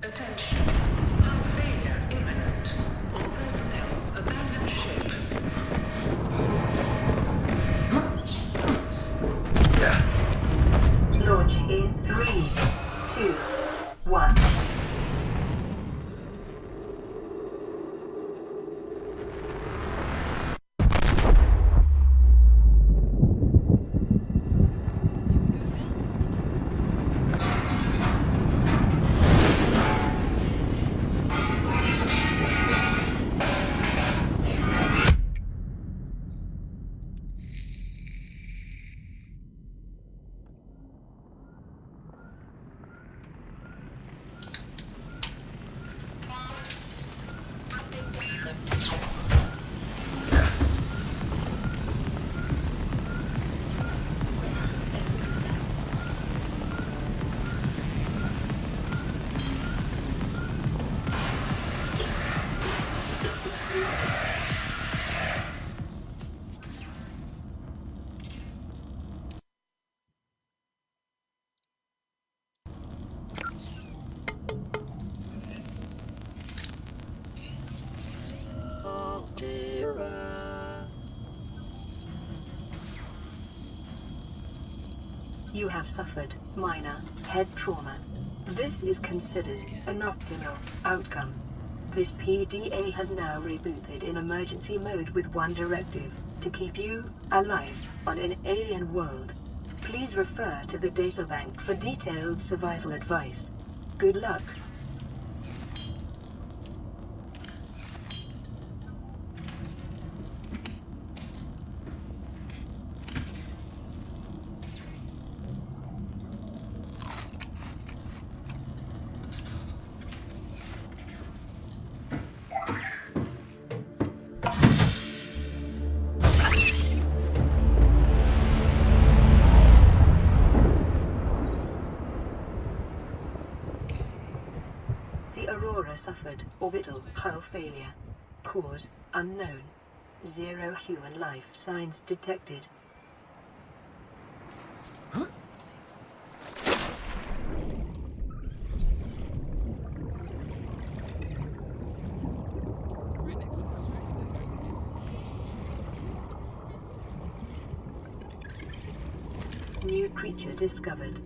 Attention. Hull failure imminent. All personnel abandon ship. Launch in 3, 2, 1. You have suffered minor head trauma. This is considered an optimal outcome. This PDA has now rebooted in emergency mode with one directive: to keep you alive on an alien world. Please refer to the databank for detailed survival advice. Good luck. Suffered orbital hull failure. Cause unknown. 0 human life signs detected. Huh? Right next to this wreck there. New creature discovered.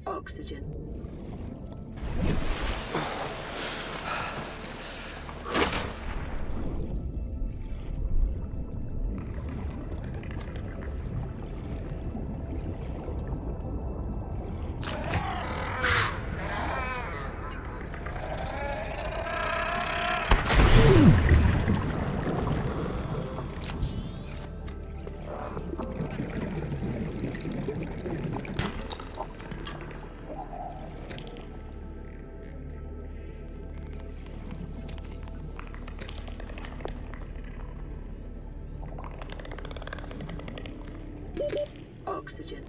Oxygen. Oxygen.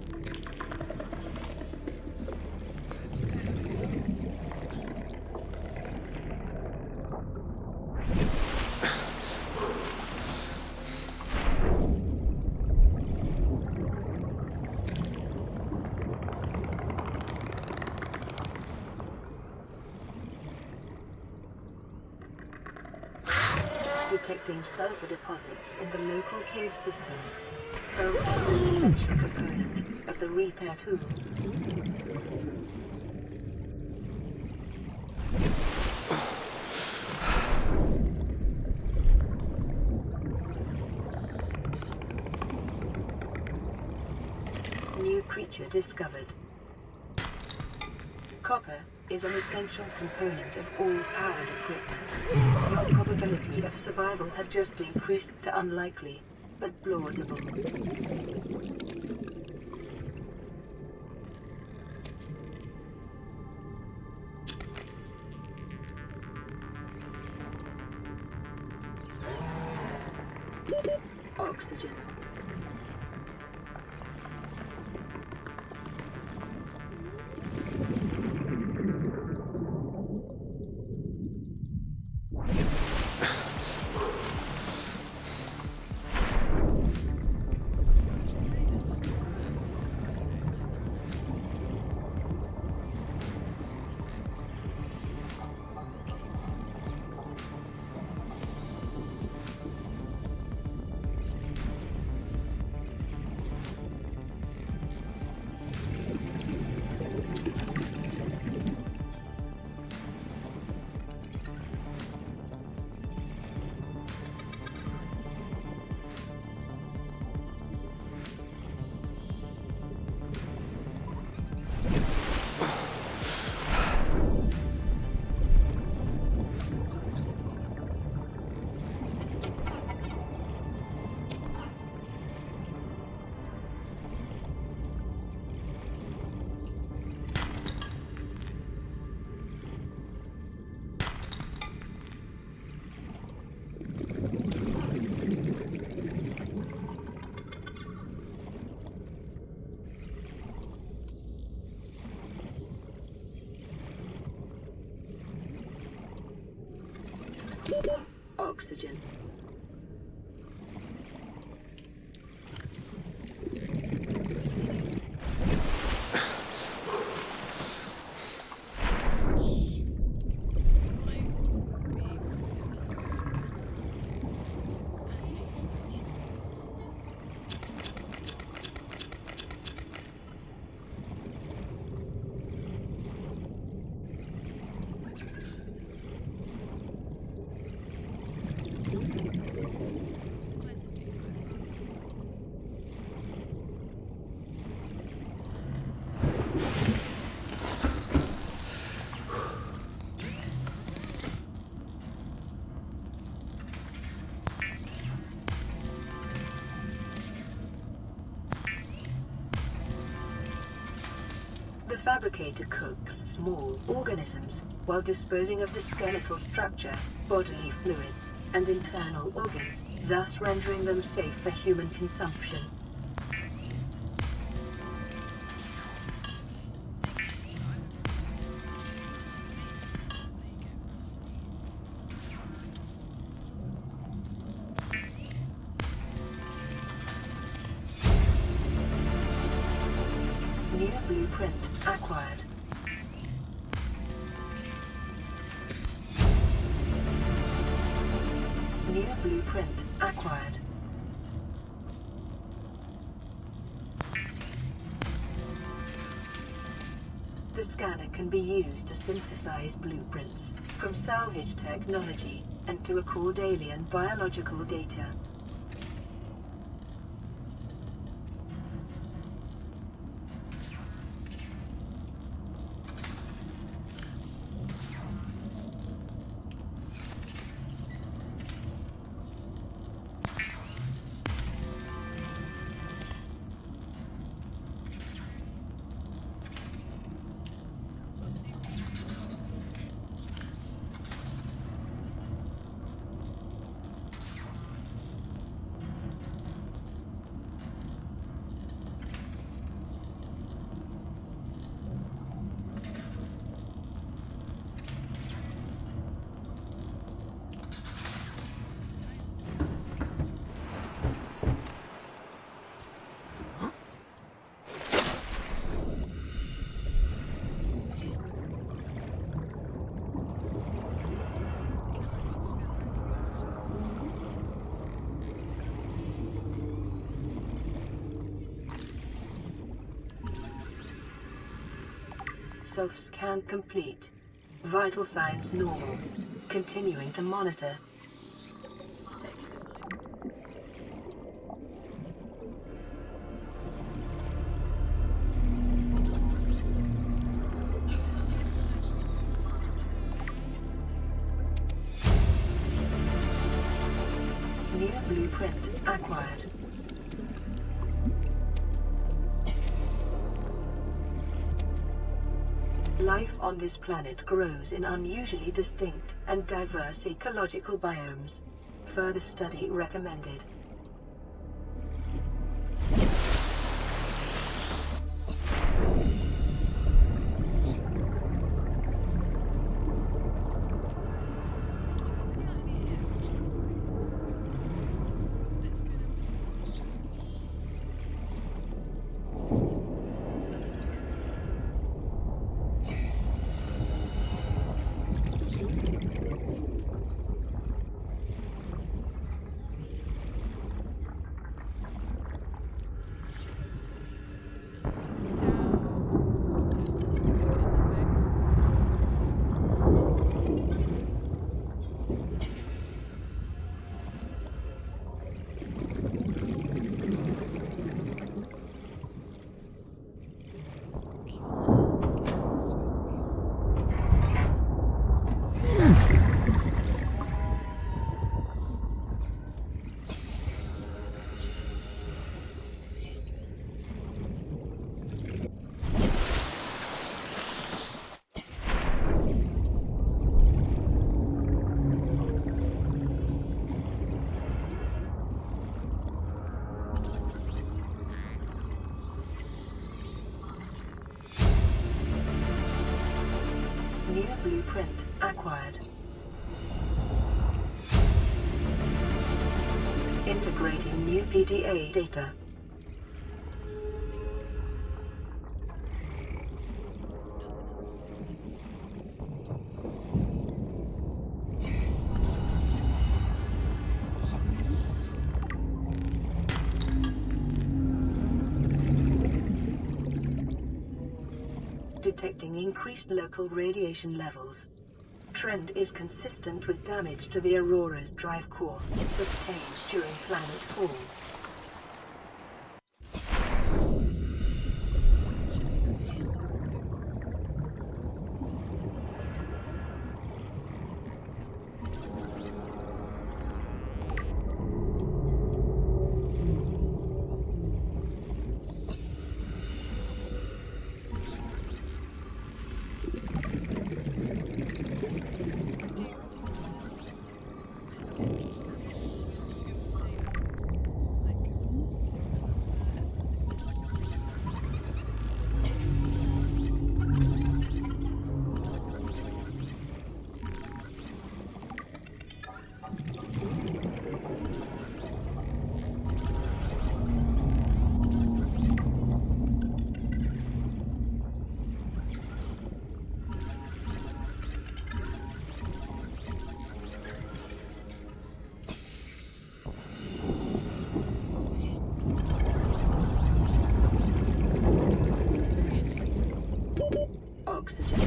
Detecting sulfur deposits in the local cave systems. Sulfur is an essential component of the repair tool. New creature discovered. Copper is an essential component of all powered equipment. Your probability of survival has just increased to unlikely, but plausible. Oxygen. Oxygen. The fabricator cooks small organisms while disposing of the skeletal structure, bodily fluids, and internal organs, thus rendering them safe for human consumption. New blueprint acquired. New blueprint acquired. The scanner can be used to synthesize blueprints from salvage technology and to record alien biological data. Self-scan complete. Vital signs normal. Continuing to monitor. New blueprint acquired. Life on this planet grows in unusually distinct and diverse ecological biomes. Further study recommended. New blueprint acquired. Integrating new PDA data. Nothing else. Detecting increased local radiation levels. Trend is consistent with damage to the Aurora's drive core, sustained during planet fall. Should be obvious. Oxygen.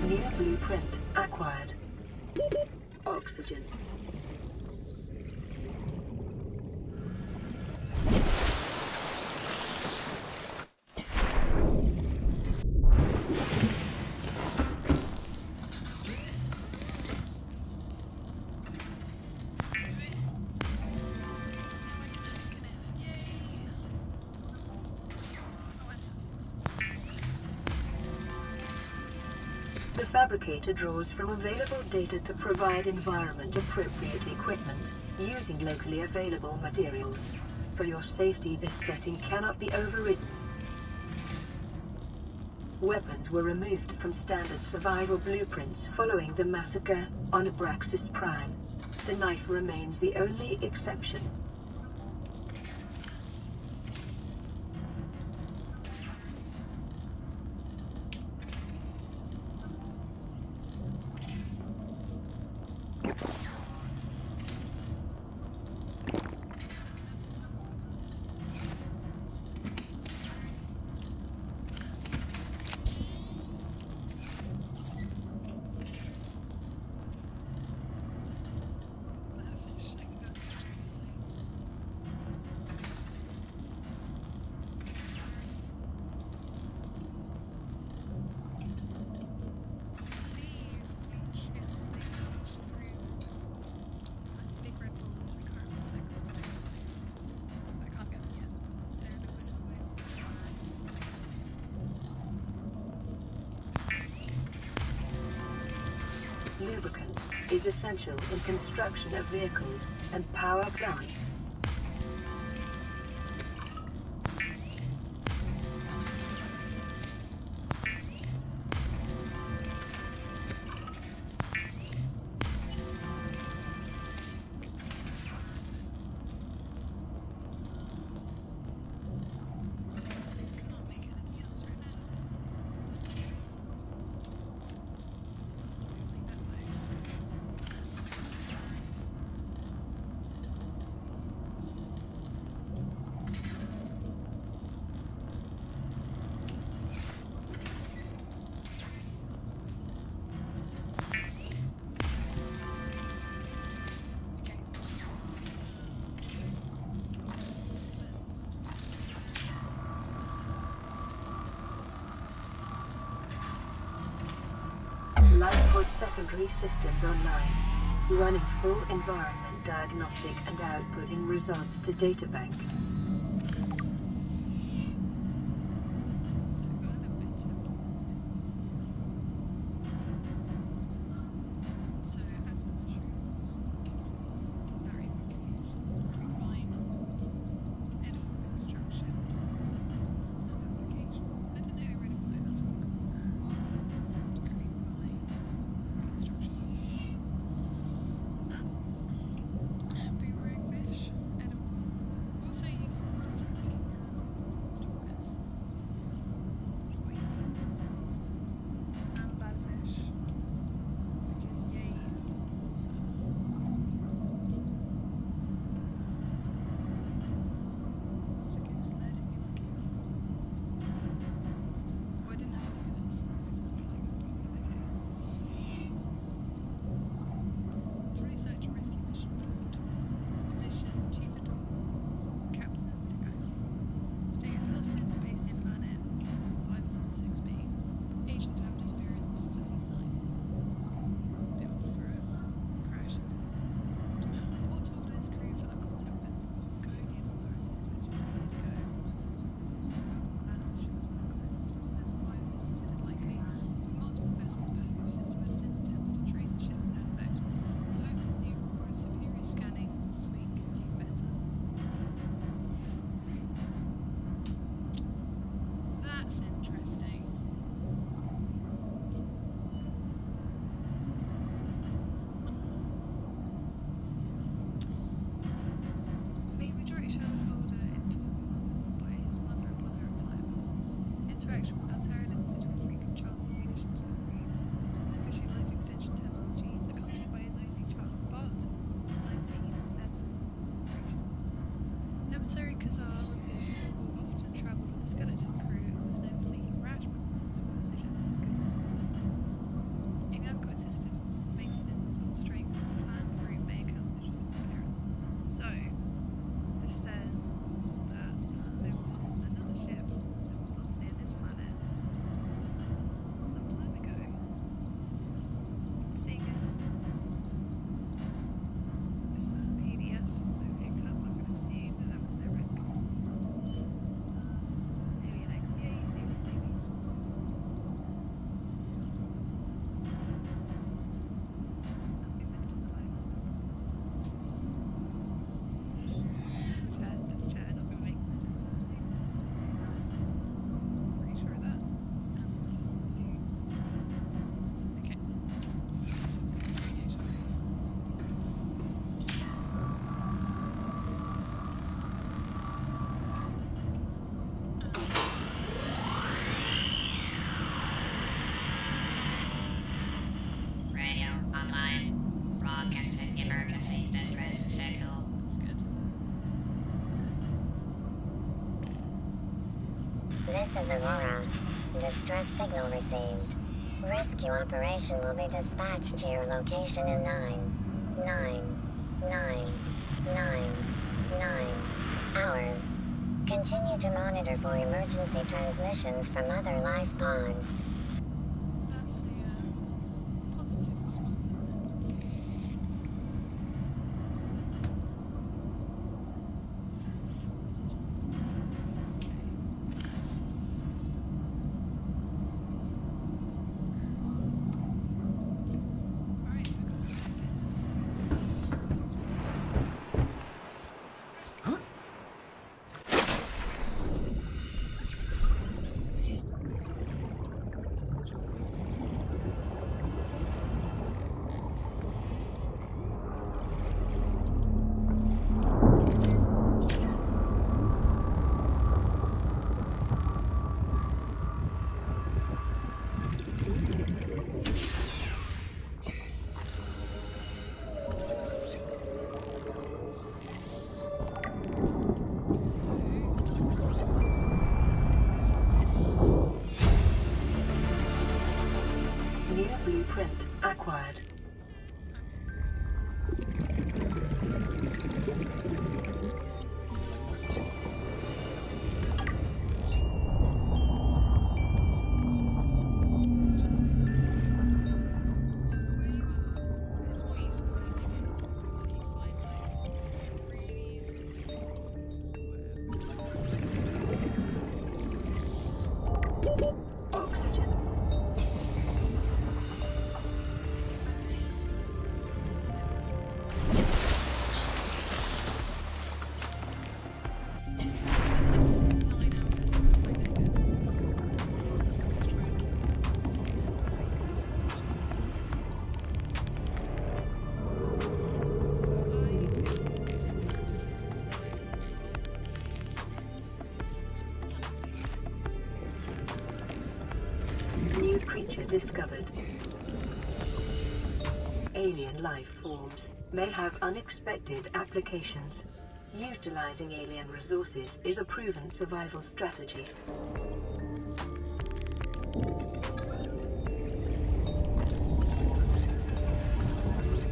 New blueprint acquired. Oxygen. The fabricator draws from available data to provide environment-appropriate equipment, using locally available materials. For your safety, this setting cannot be overridden. Weapons were removed from standard survival blueprints following the massacre on Abraxas Prime. The knife remains the only exception. Lubricant is essential in construction of vehicles and power plants. secondary systems online, running full environment diagnostic and outputting results to databank. So we've got a little bit to. So acid mushrooms, barrier fabrication, grapevine, edible construction, and applications. I didn't know they were edible though, that's quite cool. And grapevine, construction. Boomerang fish, edible. Also useful for distracting stalkers. Which what I use them for. And bad fish. Because yay, water. Also gives lead if you're lucky. Oh, I didn't have a look at this. This is really good. Okay. It's really search and rescue mission for position, chief of dog, captain of the taxi. Status lost in space near planet 4546b. Age and time disappearance 79. Bit old for a crash. Port Talbot and his crew fell in contact with Mongolian authorities almost a decade ago. Animal ships were claimed, so their survival is considered likely. Multiple vessels passing system have since attempted to trace the ships in effect. So hoping to new superior scanning suite can do better. That's interesting. Main majority shareholder in Torgal by his mother upon her retirement. Interaction with us are limited to infrequent charts and munition deliveries. Beneficiary life extension technologies accompanied by his only child, Bart Torgal, 19, as a Torgal Corporation. Emissary Kazar reports Torgal often travelled with a skeleton crew and was known for making rash but profitable decisions. Good for him. Inadequate systems, maintenance, or strength as planned route may account for the ship's disappearance. So, this says that there was another ship that was lost near this planet some time ago. Seeing as this is the PDF that we picked up, I'm going to assume that was their wreck. Alien X, yay, alien babies. Nothing missed on the life log. Switch chat, touch chat, not going to make this sense, obviously. Pretty sure of that. And blue. Okay. So, it's radiation. Radio online. Broadcasting emergency distress signal. That's good. This is Aurora. Distress signal received. Rescue operation will be dispatched to your location in 9 hours. Continue to monitor for emergency transmissions from other life pods. That's a positive response, isn't it? Messages that they send. Okay. Alright, we've got let's see what else we can do. This was the job we can New blueprint acquired. Just Oxygen. If I'm gonna use for some resources, then I'll spend the next 9 hours trying to find it again. So I always try and keep so I need to get some New creature discovered. Alien life forms may have unexpected applications. Utilizing alien resources is a proven survival strategy.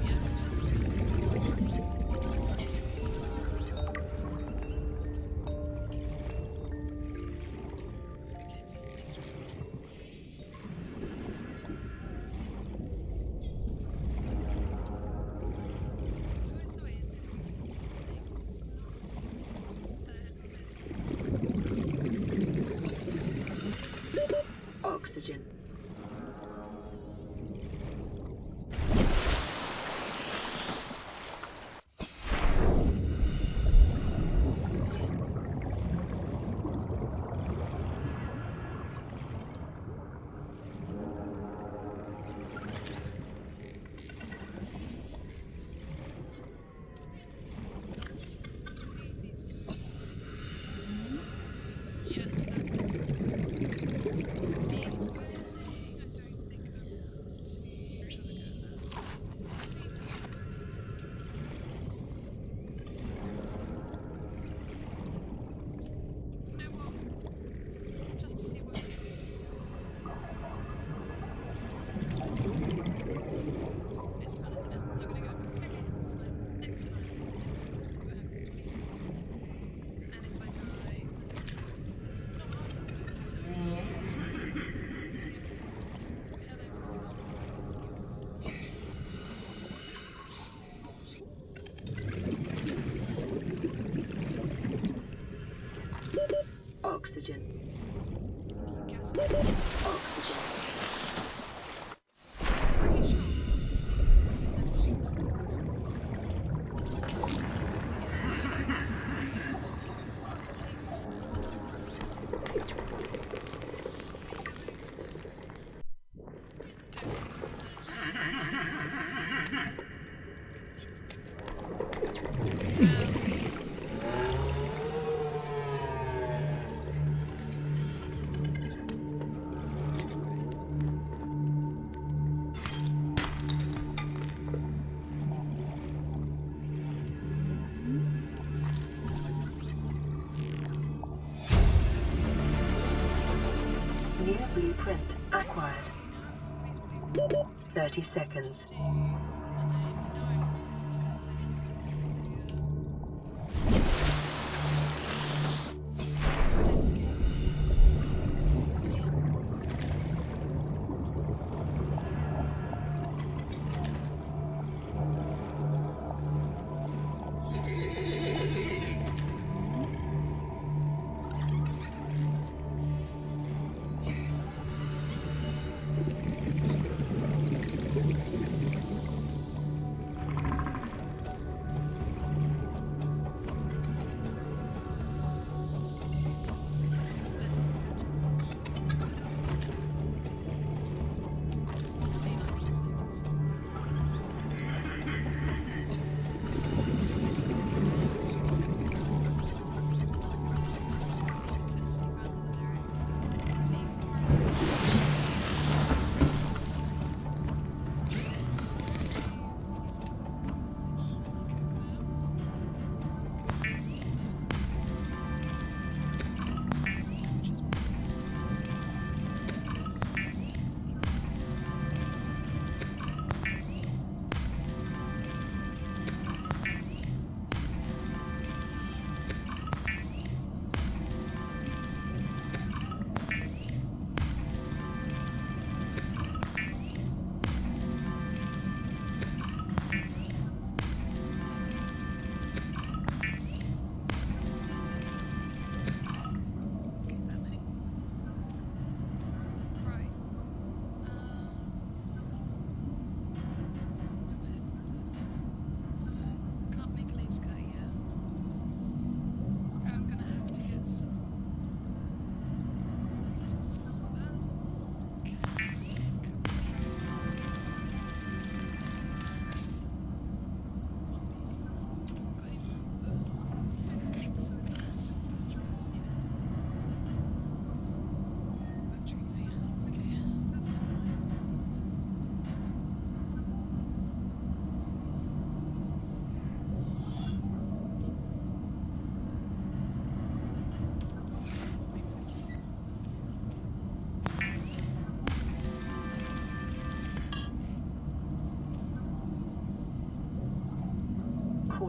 yeah, it's just because it's always the way, isn't it? When you have something that's not there or there's Oxygen. yes, that's decomposing. I don't think I want to you know what? Just to see what happens. It's fun, isn't it? You're gonna go, okay, that's fine. Next time, just see what happens when you. And if I die, it's not hard. So, hello, Mr. Storm. Oxygen. Gas. Oxygen. Pretty sure. New blueprint acquired. 30 seconds.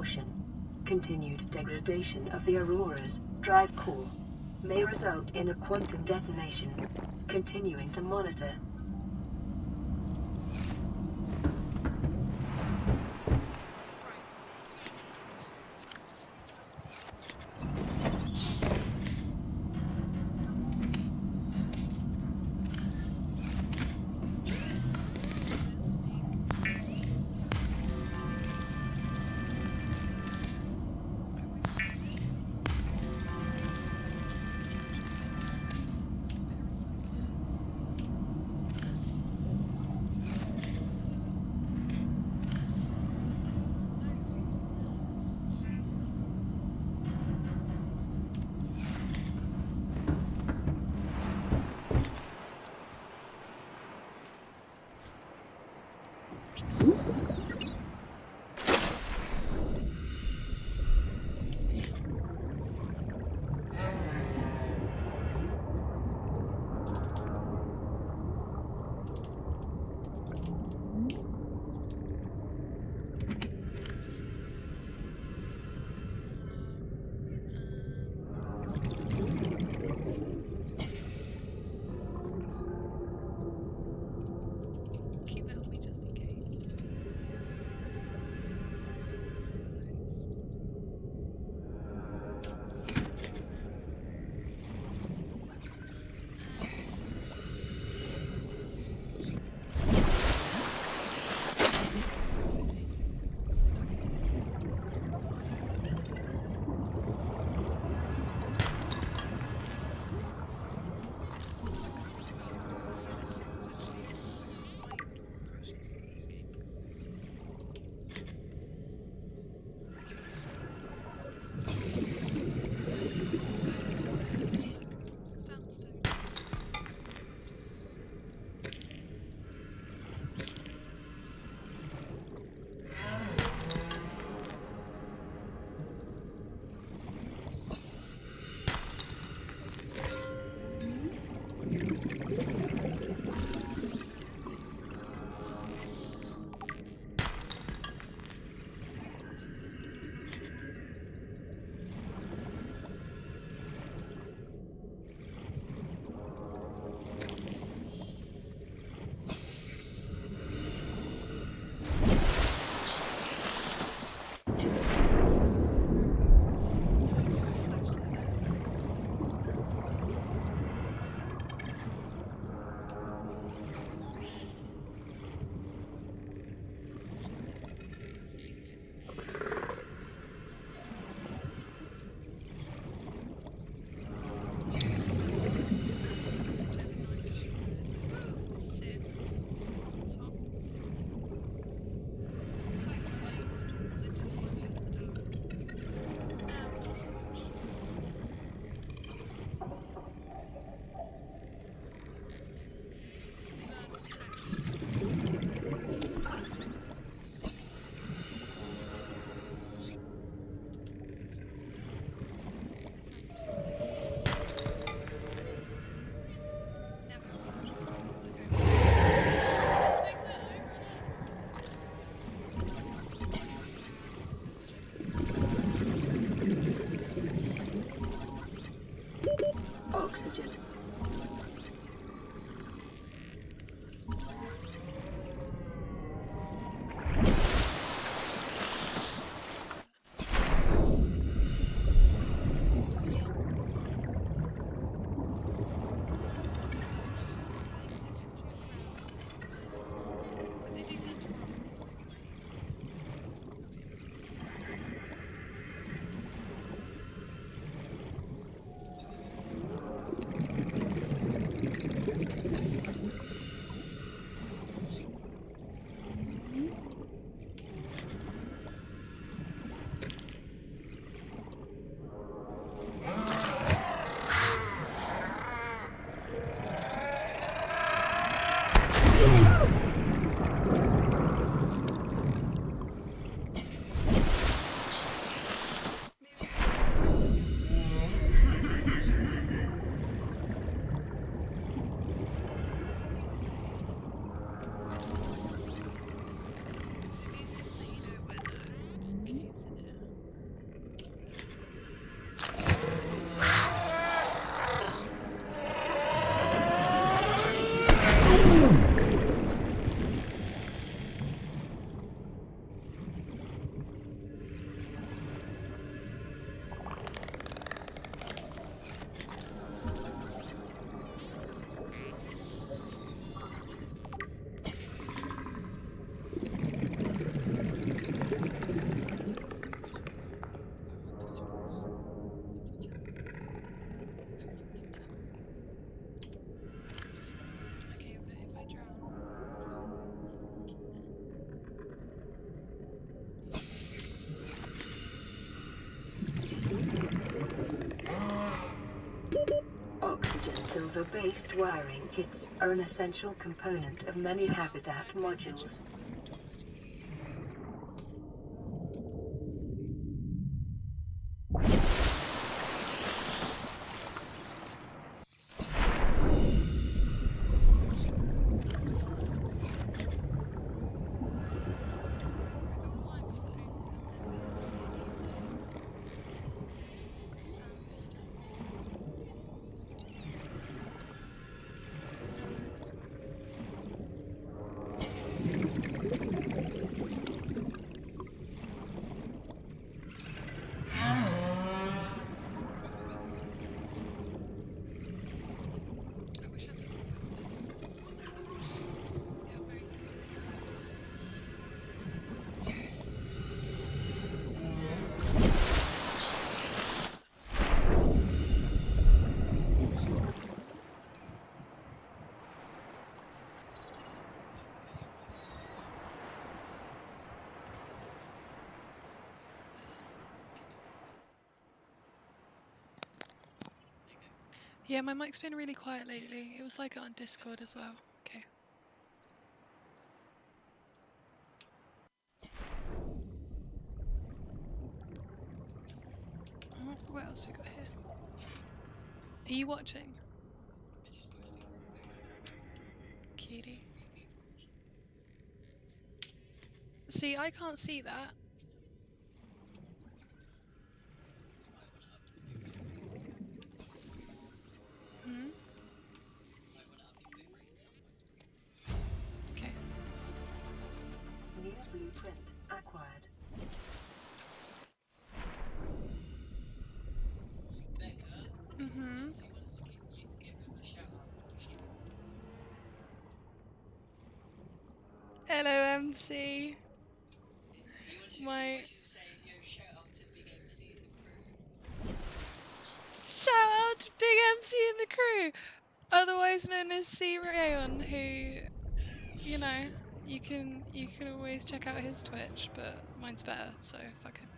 caution. Continued degradation of the Aurora's drive core may result in a quantum detonation. Continuing to monitor. Keep that on me just in case. So close. Oxygen. But they do tend to roll before they come out, so so these things let you know when caves in it. Space-based wiring kits are an essential component of many habitat modules. Boyfriend talks to you. There was limestone down there. We didn't see any other sandstone. No, it was worth going back down. I wish I picked up a compass. They are very good at this sort of thing. Yeah, my mic's been really quiet lately. It was like it on Discord as well. Okay. Oh, what else we got here? Are you watching? Cutie. See, I can't see that. Hmm? Okay. New blueprint acquired. Mm-hmm. Hello, MC. My shout out to Big MC and the crew, otherwise known as C Rayon, who, you know, you can always check out his Twitch, but mine's better, so fuck him.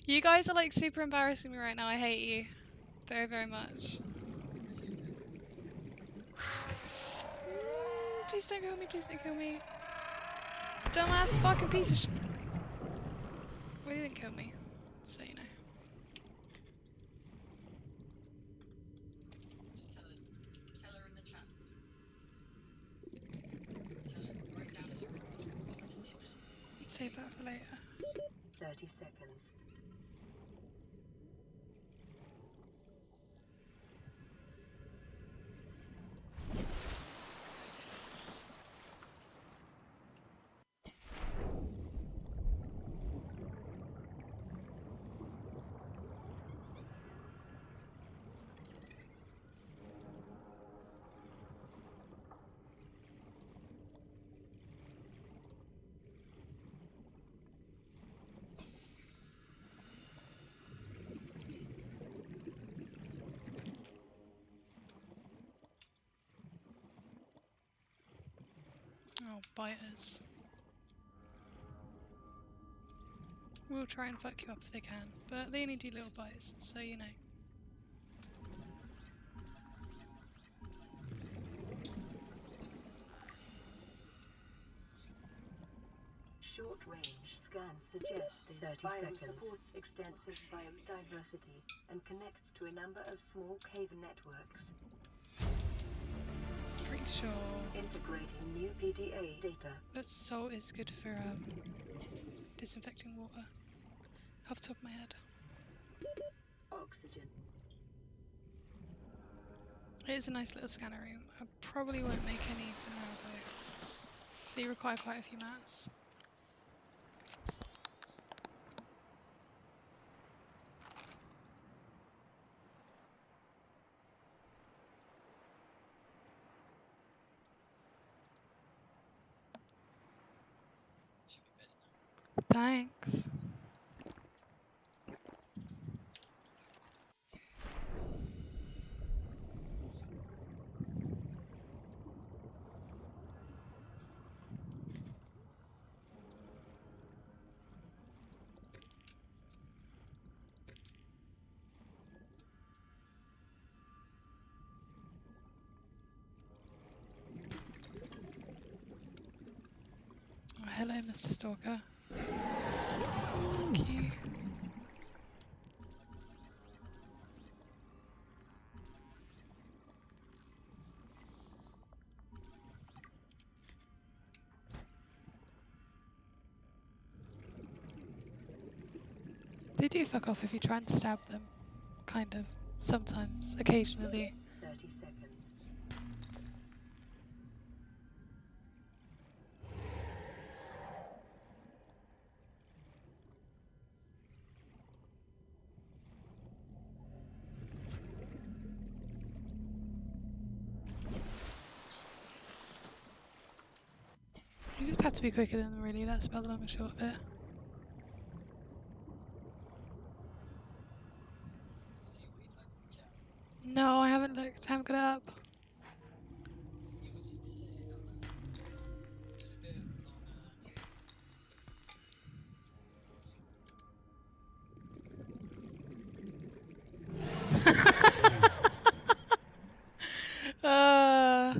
You guys are like super embarrassing me right now. I hate you very, very much. Please don't kill me, please don't kill me. Dumbass fucking piece of shit. Well, he didn't kill me, so you know. Tell her in the chat. Tell her, write down as Save that for later. 30 seconds. Oh, biters. We'll try and fuck you up if they can, but they only do little bites, so you know. Short-range scans suggest this biome supports extensive biodiversity and connects to a number of small cave networks. Pretty sure Integrating new PDA data. that salt is good for disinfecting water. Off the top of my head. Oxygen. It is a nice little scanner room. I probably won't make any for now though. They require quite a few mats. Thanks. hello, Mr. Stalker. Thank you. They do fuck off if you try and stab them. Kind of. Sometimes. Occasionally. 30 seconds. You just have to be quicker than them, really. That's about the long and short of it. No, I haven't looked. I haven't got it up. uh...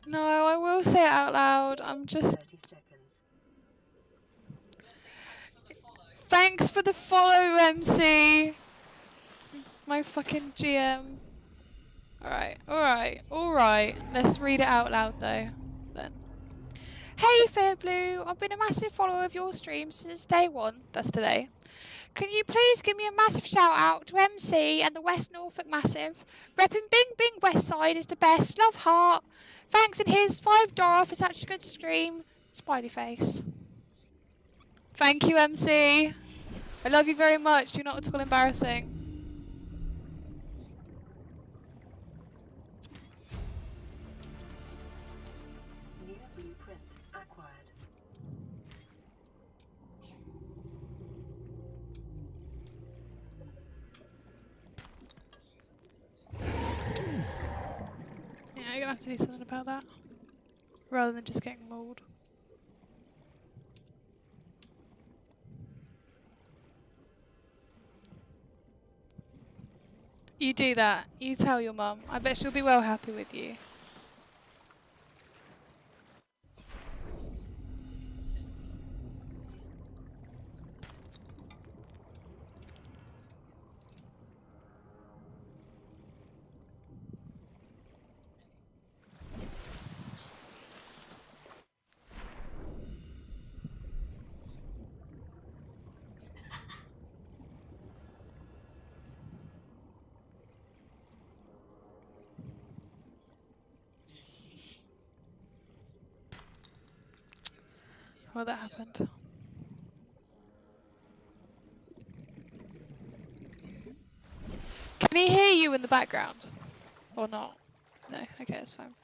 No, I will say it out loud. I'm just... 30 seconds. Thanks for the follow, MC! My fucking GM. Alright, alright, alright. Let's read it out loud, though. Then. Hey, Fairblue! I've been a massive follower of your stream since day one. That's today. Can you please give me a massive shout out to MC and the West Norfolk Massive? Reppin' Bing Bing West Side is the best. Love heart. Thanks and here's $5 for such a good stream. Smiley face. Thank you, MC. I love you very much. You're not at all embarrassing. New blueprint acquired. Yeah, you're gonna have to do something about that. Rather than just getting mauled. You do that. You tell your mum. I bet she'll be well happy with you. Well, that happened. Can he hear you in the background? Or not? No, okay, that's fine.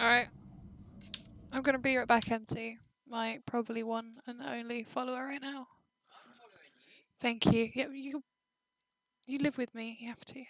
Alright. I'm gonna be right back, MC. My probably one and only follower right now. Thank you. Yeah, you live with me, you have to.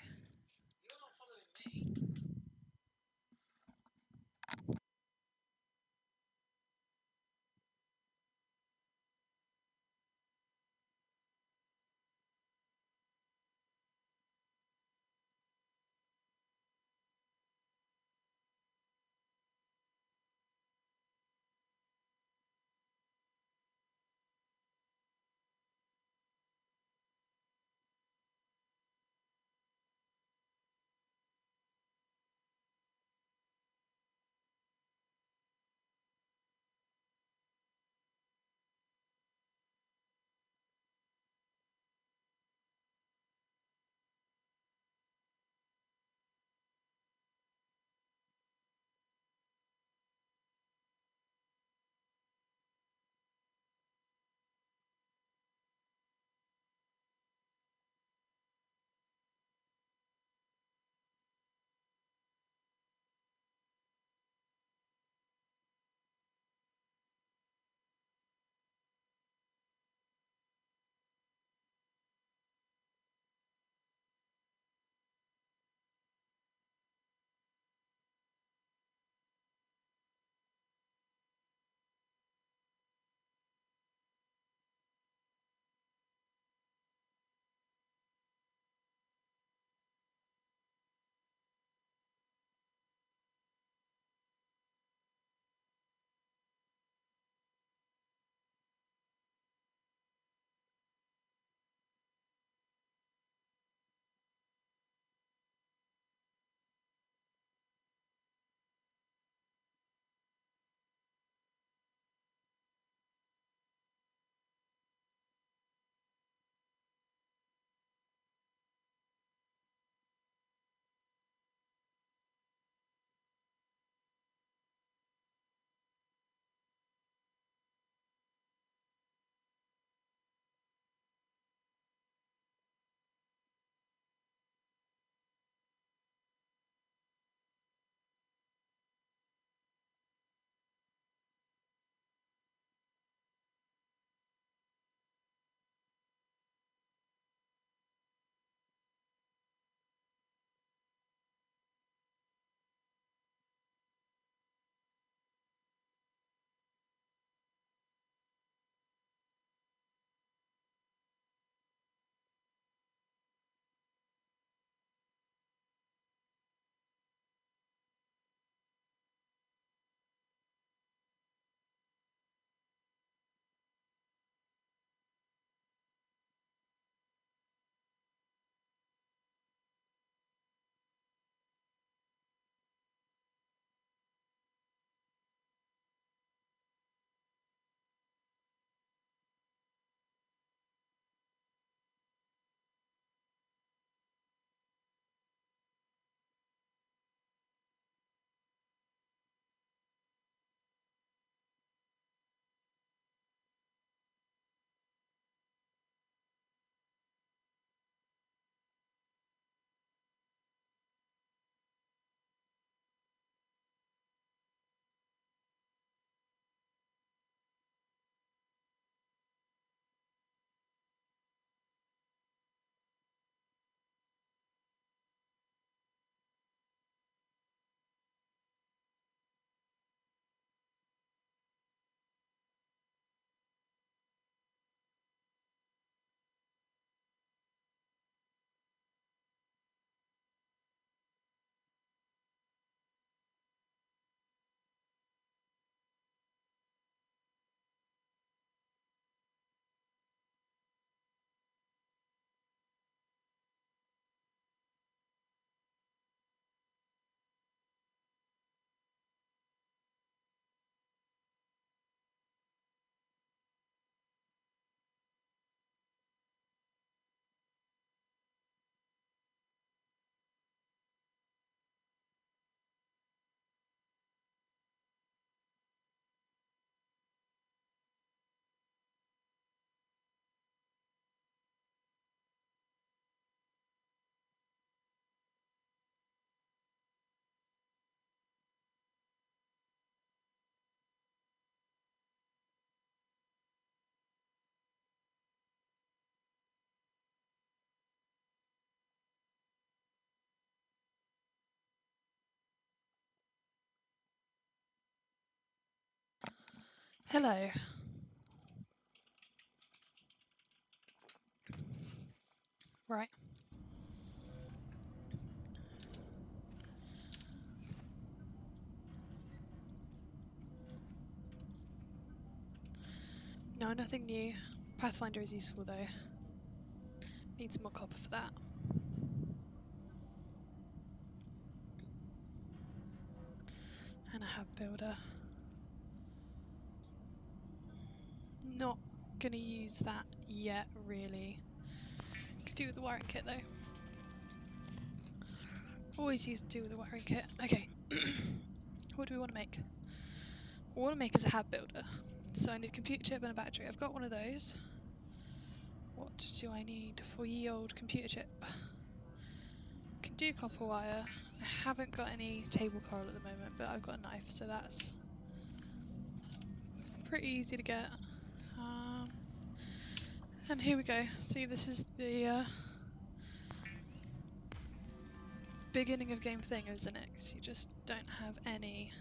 Hello. Right. No, nothing new. Pathfinder is useful though. Need some more copper for that. And a hub builder. Not gonna use that yet, really. Could do with the wiring kit though. Always do with the wiring kit. Okay. What do we want to make? What I want to make is a hab builder. So I need a computer chip and a battery. I've got one of those. What do I need for ye old computer chip? Can do copper wire. I haven't got any table coral at the moment, but I've got a knife, so that's pretty easy to get. And here we go. See, this is the beginning of game thing, isn't it? 'Cause you just don't have any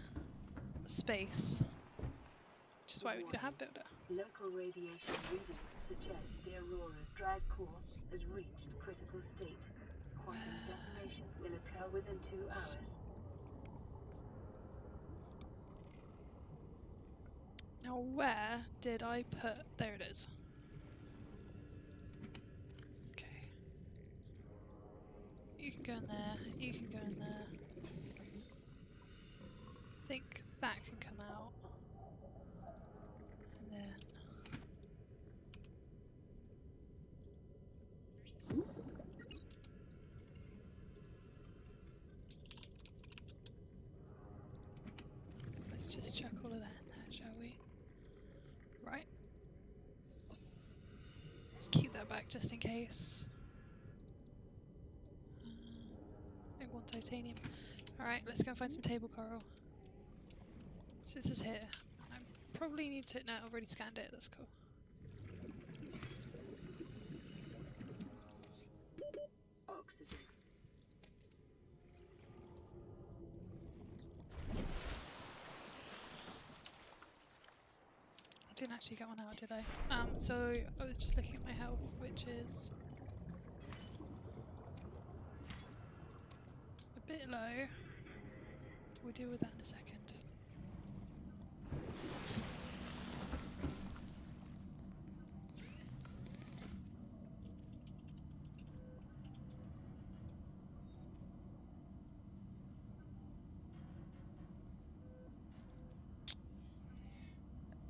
space. Which is why we need a hab builder. Local radiation readings suggest the Aurora's drive core has reached critical state. Quantum detonation will occur within 2 hours. Now where did I put... There it is. Okay. You can go in there, you can go in there. I think that can come out. And then... Let's just chuck all of that in there, shall we? Right. Let's keep that back just in case. I want titanium. Alright, let's go and find some table coral. So this is here. I probably need to... No, I've already scanned it, that's cool. Oxygen. I didn't actually get one out, did I? So I was just looking at my health, which is a bit low. We'll deal with that in a second.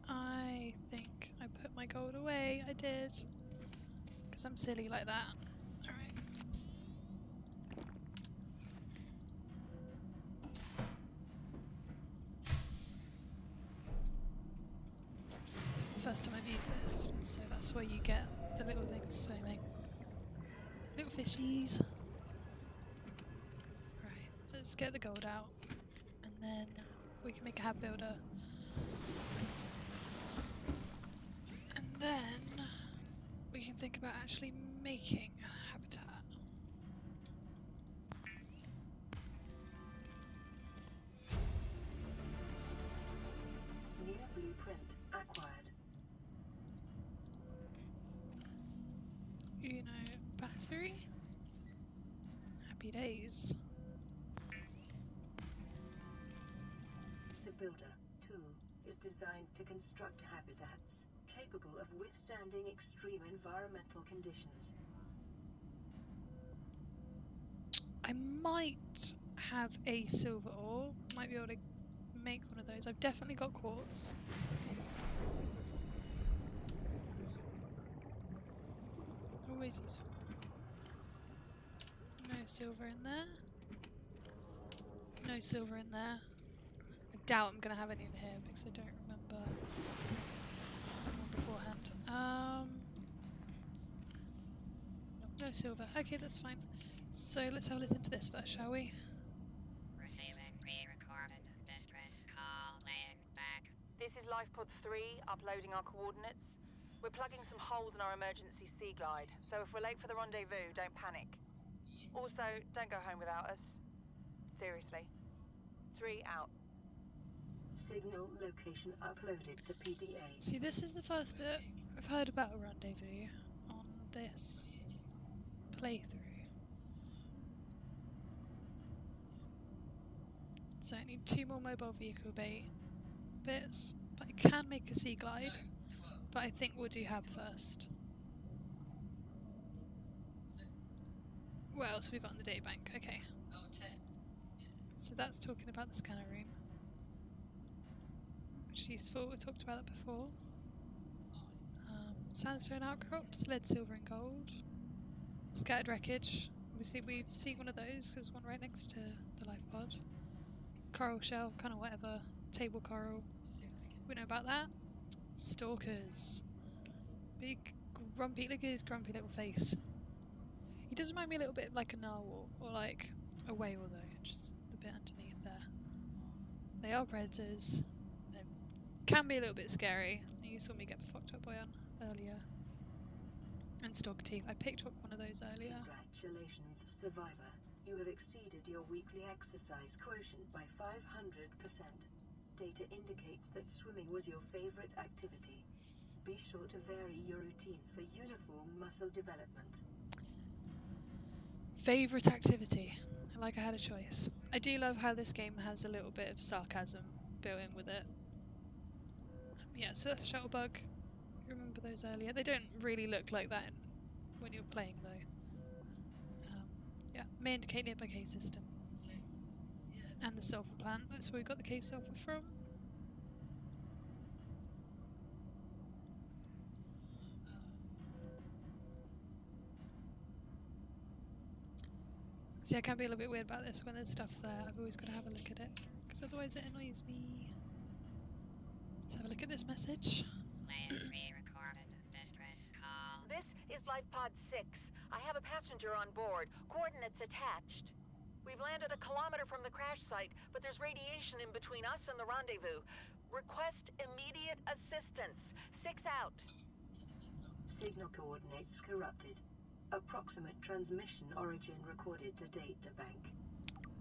I think I put my gold away. I did. Because I'm silly like that. Alright. It's the first time I've used this, so that's where you get the little things swimming. Little fishies. Right, let's get the gold out. And then we can make a hab builder. And then we can think about actually making a habitat. New blueprint acquired. You know, battery? Happy days. The builder tool is designed to construct habitats capable of withstanding extreme environmental conditions. I might have a silver ore. Might be able to make one of those. I've definitely got quartz. Always useful. No silver in there. No silver in there. I doubt I'm going to have any in here because I don't remember one beforehand. No silver. Okay, that's fine. So let's have a listen to this first, shall we? Receiving pre-recorded distress call, laying back. This is LifePod 3, uploading our coordinates. We're plugging some holes in our emergency sea glide, so if we're late for the rendezvous, don't panic. Also, don't go home without us. Seriously. 3 out. Signal location uploaded to PDA. See, this is the first that I've heard about a rendezvous on this playthrough. So I need 2 more mobile vehicle bits, but I can make a sea glide, but I think we'll do hab first. What else have we got in the databank? Okay. So that's talking about the scanner room, which is useful. We talked about that before. Sandstone outcrops, lead, silver and gold. Scattered wreckage. Obviously we've seen one of those, there's one right next to the life pod. Coral shell, kind of whatever. Table coral. We know about that. Stalkers. Big, grumpy, look at his grumpy little face. He does remind me a little bit of like a narwhal, or like a whale though, just the bit underneath there. They are predators. They can be a little bit scary. You saw me get fucked up by one earlier. And stalker teeth. I picked up one of those earlier. Congratulations, survivor. You have exceeded your weekly exercise quotient by 500%. Data indicates that swimming was your favorite activity. Be sure to vary your routine for uniform muscle development. Favourite activity. Like I had a choice. I do love how this game has a little bit of sarcasm built in with it. Yeah, so that's Shuttlebug. Remember those earlier? They don't really look like that when you're playing though. Yeah, may indicate nearby cave system. And the sulfur plant, that's where we got the cave sulfur from. See, I can be a little bit weird about this when there's stuff there. I've always got to have a look at it, because otherwise it annoys me. Let's have a look at this message. Player 3 recorded distress call. This is Life Pod 6. I have a passenger on board. Coordinates attached. We've landed a kilometer from the crash site, but there's radiation in between us and the rendezvous. Request immediate assistance. 6 out. Signal coordinates corrupted. Approximate transmission origin recorded to databank.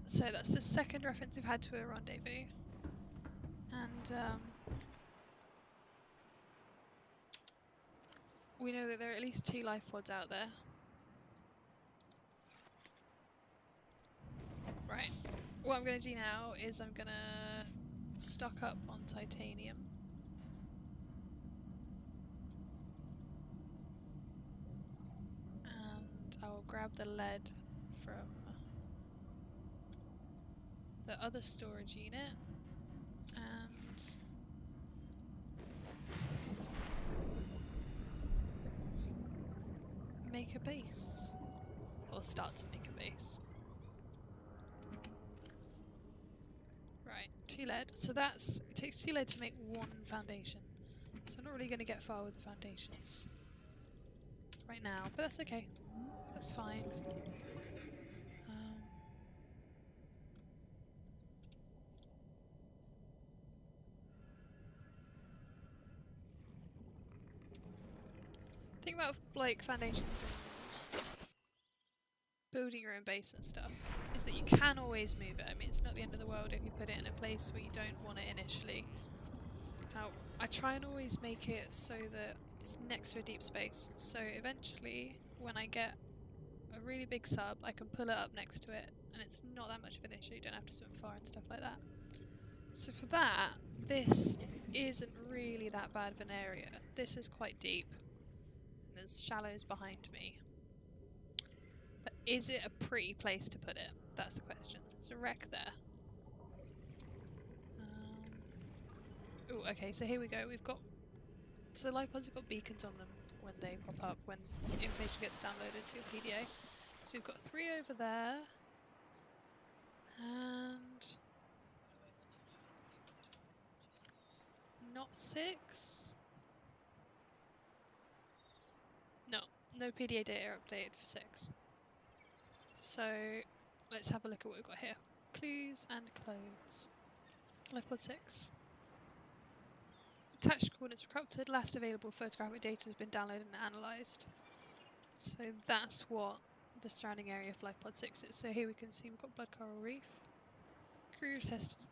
So that's the second reference we've had to a rendezvous. And we know that there are at least 2 life pods out there. Right. What I'm going to do now is I'm going to stock up on titanium. And I'll grab the lead from the other storage unit and make a base. Or start to make a base. Right, 2 lead. So it takes 2 lead to make 1 foundation. So I'm not really going to get far with the foundations right now, but that's okay. That's fine. Think about like foundations and building your own base and stuff is that you can always move it. I mean, it's not the end of the world if you put it in a place where you don't want it initially. Now, I try and always make it so that it's next to a deep space. So eventually, when I get a really big sub, I can pull it up next to it, and it's not that much of an issue. You don't have to swim far and stuff like that. So for that, this isn't really that bad of an area. This is quite deep. And there's shallows behind me. But is it a pretty place to put it? That's the question. There's a wreck there. Oh, okay, so here we go. We've got... So the life pods have got beacons on them when they pop up, when information gets downloaded to your PDA. So we've got 3 over there. And... not 6? No PDA data updated for 6. So let's have a look at what we've got here. Clues and clothes. Life pod 6. Attached coordinates were corrupted. Last available photographic data has been downloaded and analysed. So that's what the surrounding area of Life Pod 6 is. So here we can see we've got Blood Coral Reef. Crew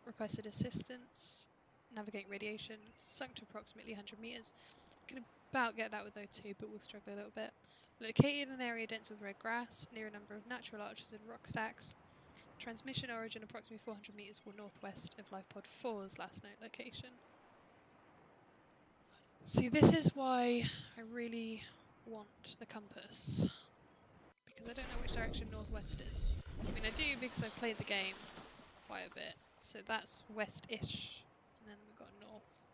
requested assistance. navigate radiation, sunk to approximately 100 meters. Can about get that with O2, but we'll struggle a little bit. Located in an area dense with red grass, near a number of natural arches and rock stacks. Transmission origin approximately 400 meters northwest of LifePod 4's last known location. See, this is why I really want the compass, because I don't know which direction northwest is. I mean, I do because I've played the game quite a bit, so that's west-ish, and then we've got north.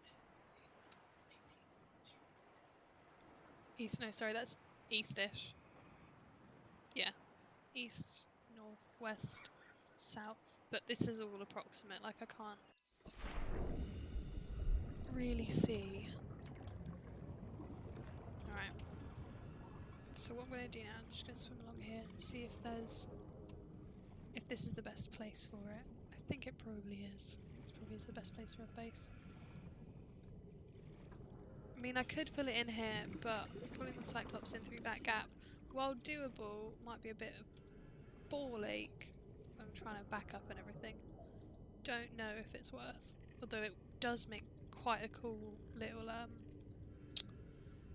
East, no, sorry, that's east-ish. Yeah, east, north, west, south, but this is all approximate, like I can't really see. Alright, so what I'm going to do now, I'm just going to swim along here and see if this is the best place for it. I think it probably is. It probably is the best place for a base. I mean, I could pull it in here, but pulling the Cyclops in through that gap, while doable, might be a bit of ball ache. I'm trying to back up and everything. Don't know if it's worth. Although it does make quite a cool little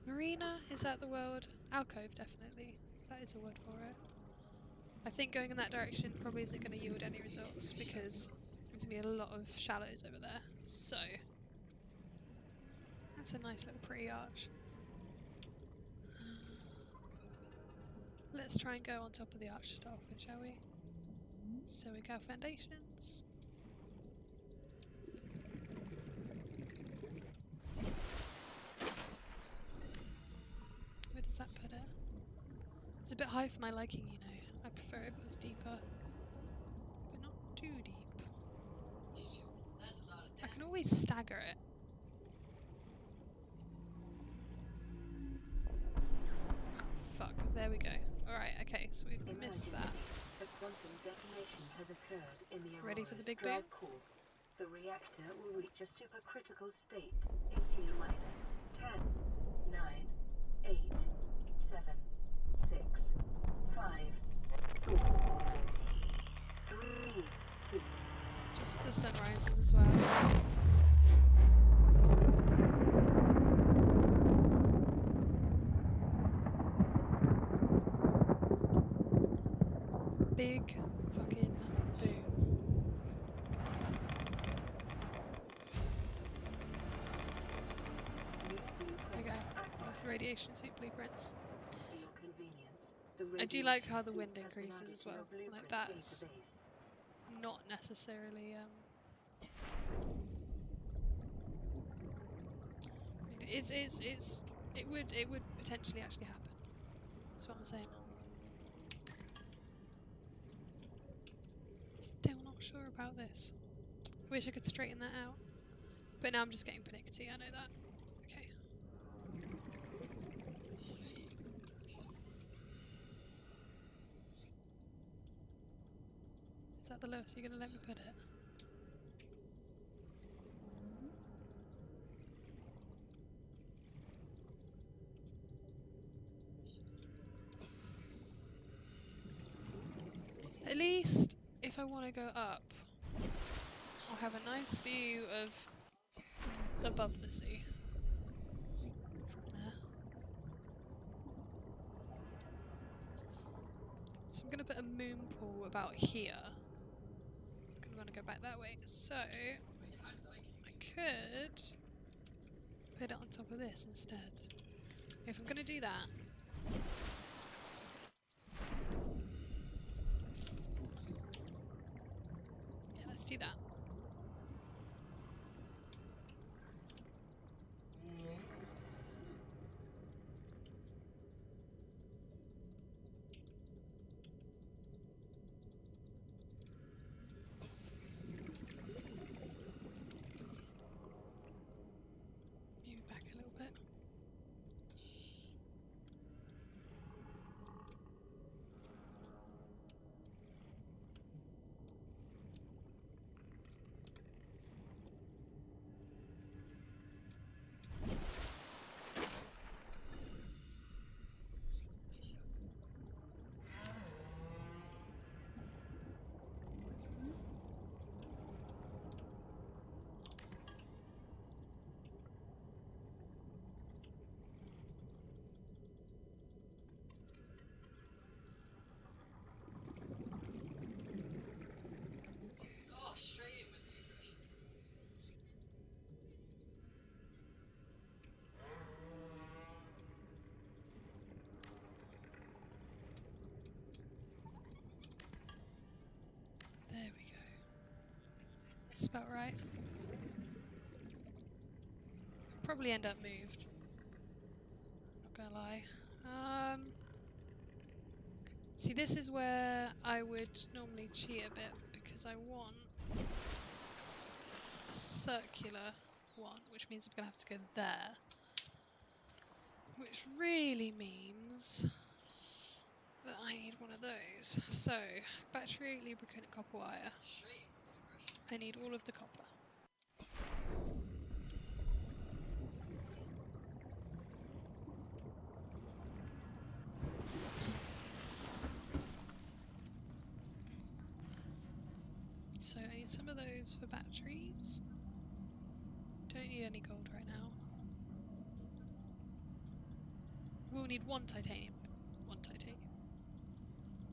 marina. Is that the word? Alcove, definitely. That is a word for it. I think going in that direction probably isn't going to yield any results because there's going to be a lot of shallows over there. So that's a nice little pretty arch. Let's try and go on top of the arch to start off with, shall we? So we go foundations. Where does that put it? It's a bit high for my liking, you know. I prefer if it was deeper, but not too deep. I can always stagger it. Oh, fuck, there we go. Alright, okay, so we've missed that. A quantum detonation has occurred in the Ready for the big drive boom? core. The reactor will reach a supercritical state in T-minus 10, 9, 8, 7, 6, 5, 4, 3, 2. Just as the sun rises as well. Big fucking boom. Okay, that's the radiation suit blueprints. For your convenience, I do like how the radiation wind suit has been increases added as to well. your Like blueprint that's database. not necessarily it would potentially actually happen. That's what I'm saying. Still not sure about this. Wish I could straighten that out. But now I'm just getting pernickety, I know that. Okay. Is that the lowest you're gonna let me put it? At least, if I want to go up, I'll have a nice view of above the sea from there. So I'm going to put a moon pool about here. I'm going to want to go back that way. So, I could put it on top of this instead. If I'm going to do that, yeah, let's do that. Move back a little bit. That's about right. Probably end up moved. Not gonna lie. See, this is where I would normally cheat a bit because I want a circular one, which means I'm gonna have to go there. Which really means that I need one of those. So, battery, lubricant, and copper wire. I need all of the copper. So I need some of those for batteries. Don't need any gold right now. We'll need one titanium. One titanium.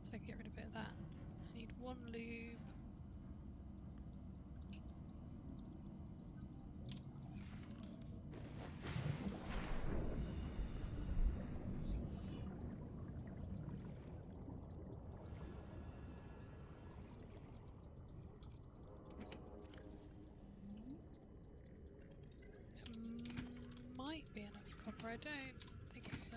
So I can get rid of a bit of that. I need one lube. Might be enough copper, I don't think so.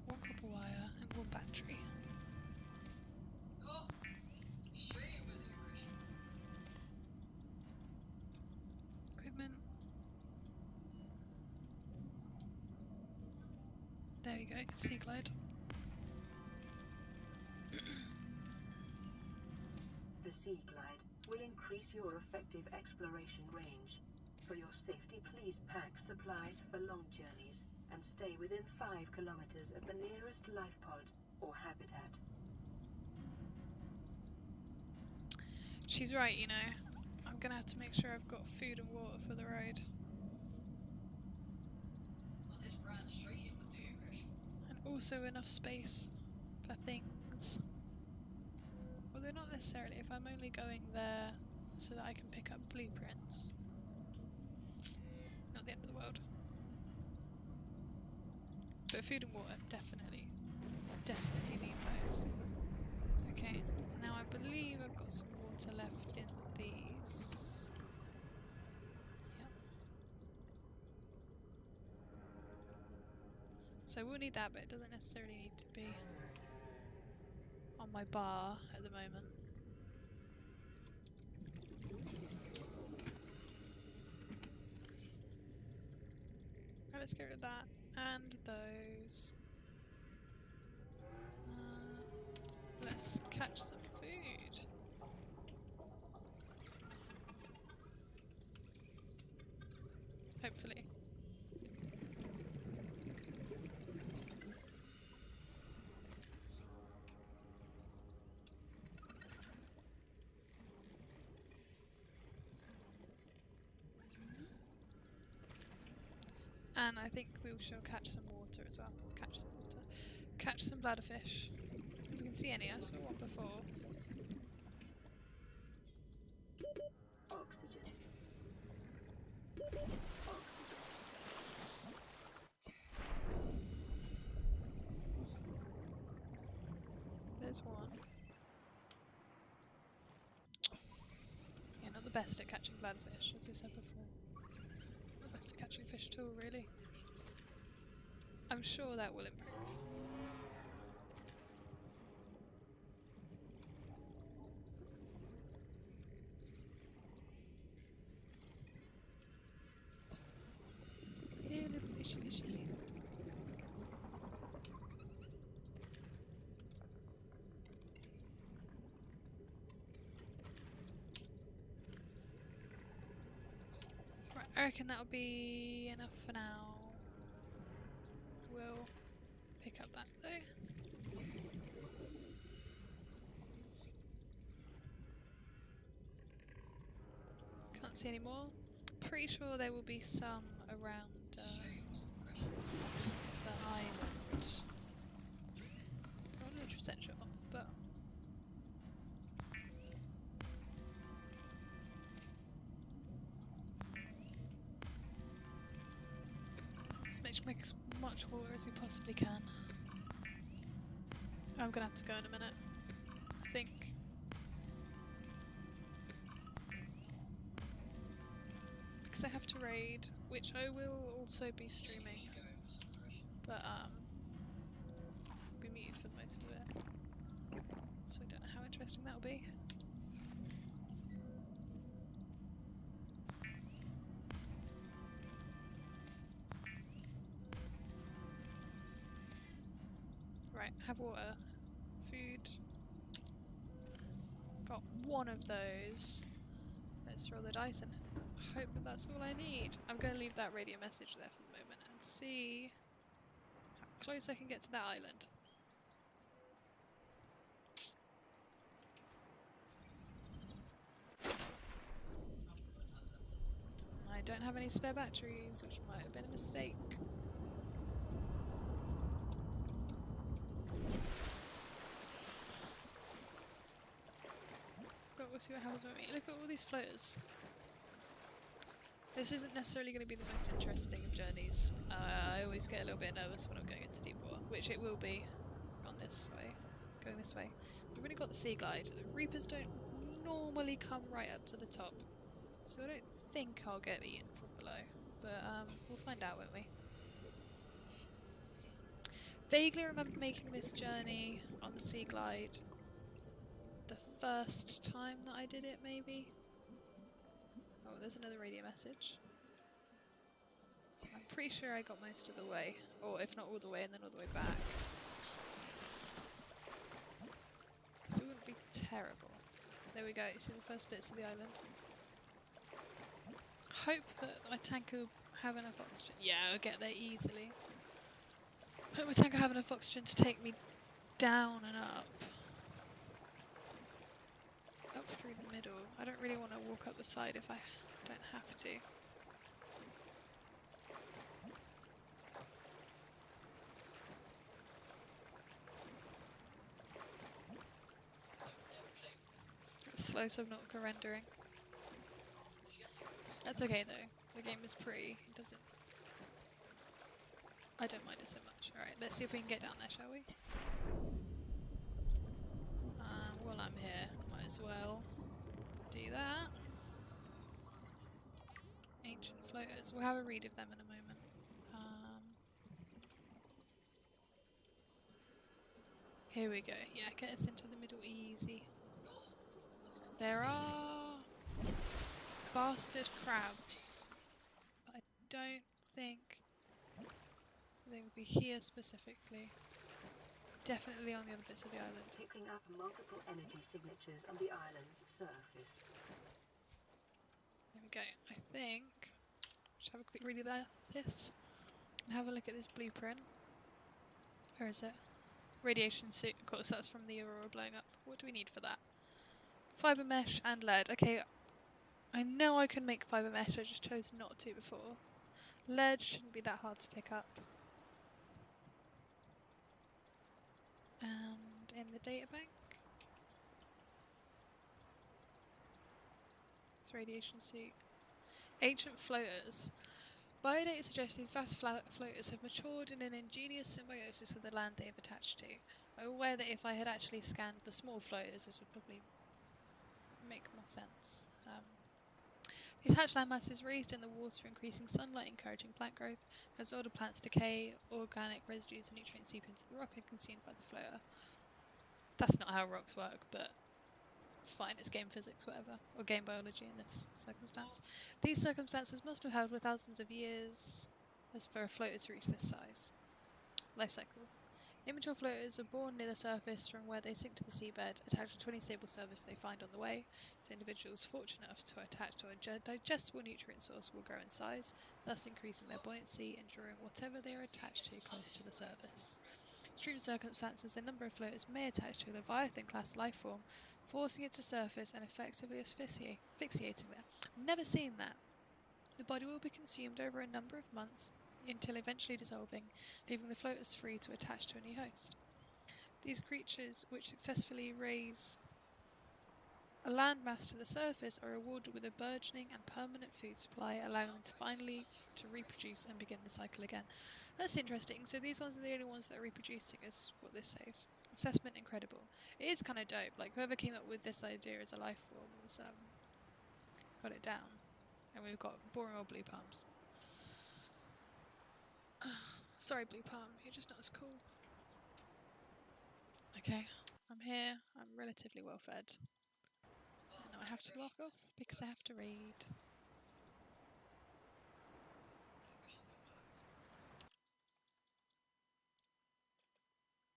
One copper wire and one battery. Equipment. There we go, sea glide. The Sea Glide will increase your effective exploration range. For your safety, please pack supplies for long journeys and stay within 5 kilometers of the nearest life pod or habitat. She's right, you know. I'm gonna have to make sure I've got food and water for the road. And also enough space for things. Although not necessarily, if I'm only going there so that I can pick up blueprints. Not the end of the world. But food and water, definitely need those. Okay, now I believe I've got some water left in these. Yep. So we'll need that, but it doesn't necessarily need to be on my bar at the moment. Right, let's get rid of that and those. Let's catch some food. Hopefully. And I think we shall catch some water as well. Catch some water. Catch some bladderfish. If we can see any, I saw one before. Oxygen. There's one. Yeah, not the best at catching bladderfish, as I said before. Not the best at catching fish at all, really. I'm sure that will improve. Yeah, little fishy fishy. Right, I reckon that'll be enough for now. We'll pick up that though. Can't see any more. Pretty sure there will be some around the island. Not 100% sure, but let's make much water as we possibly can. I'm gonna have to go in a minute. I think. Because I have to raid, which I will also be streaming. But I'll be muted for most of it. So I don't know how interesting that'll be. Right, have water. Food. Got one of those. Let's roll the dice and hope that that's all I need. I'm going to leave that radio message there for the moment and see how close I can get to that island. I don't have any spare batteries, which might have been a mistake. But we'll see what happens with me. Look at all these floaters. This isn't necessarily going to be the most interesting of journeys. I always get a little bit nervous when I'm going into deep water, which it will be on this way, going this way. We've already got the sea glide. The reapers don't normally come right up to the top, so I don't think I'll get eaten from below, but we'll find out, won't we? Vaguely remember making this journey on the sea glide the first time that I did it, maybe? Oh, there's another radio message. I'm pretty sure I got most of the way, or if not all the way and then all the way back. So it wouldn't be terrible. There we go, you see the first bits of the island. Hope that my tank will have enough oxygen. Yeah, I'll get there easily. Hope my tank will have enough oxygen to take me down and up. Up through the middle. I don't really want to walk up the side if I don't have to. Slow Subnautica rendering. That's okay though. The game is pretty. It doesn't. I don't mind it so much. Alright, let's see if we can get down there, shall we? While I'm here, might as well do that. Ancient floaters. We'll have a read of them in a moment. Here we go. Yeah, get us into the middle easy. There are bastard crabs, but I don't think they will be here specifically. Definitely on the other bits of the island. Picking up multiple energy signatures on the island's surface. There we go. I think. Just have a quick read of this and have a look at this blueprint. Where is it? Radiation suit. Of course, that's from the aurora blowing up. What do we need for that? Fibre mesh and lead. Okay, I know I can make fibre mesh. I just chose not to before. Lead shouldn't be that hard to pick up. And in the data bank. It's radiation suit. Ancient floaters. Biodata suggests these vast floaters have matured in an ingenious symbiosis with the land they have attached to. I'm aware that if I had actually scanned the small floaters, this would probably make more sense. The attached landmass is raised in the water, increasing sunlight, encouraging plant growth. As older plants decay, organic residues and nutrients seep into the rock and consumed by the floater. That's not how rocks work, but it's fine, it's game physics, whatever. Or game biology in this circumstance. These circumstances must have held for thousands of years as for a floater to reach this size. Life cycle. Immature floaters are born near the surface from where they sink to the seabed, attached to any stable surface they find on the way. So individuals fortunate enough to attach to a digestible nutrient source will grow in size, thus increasing their buoyancy and drawing whatever they are attached to close to the surface. Extreme circumstances, a number of floaters may attach to a Leviathan-class life form, forcing it to surface and effectively asphyxiating them. Never seen that. The body will be consumed over a number of months until eventually dissolving, leaving the floaters free to attach to a new host. These creatures, which successfully raise A landmass to the surface are rewarded with a burgeoning and permanent food supply, allowing them to finally to reproduce and begin the cycle again. That's interesting. So these ones are the only ones that are reproducing, is what this says. Assessment incredible. It is kind of dope. Like whoever came up with this idea as a life form has got it down. And we've got boring old blue palms. Sorry, blue palm, you're just not as cool. Okay, I'm here. I'm relatively well fed. And now I have to log off because I have to read.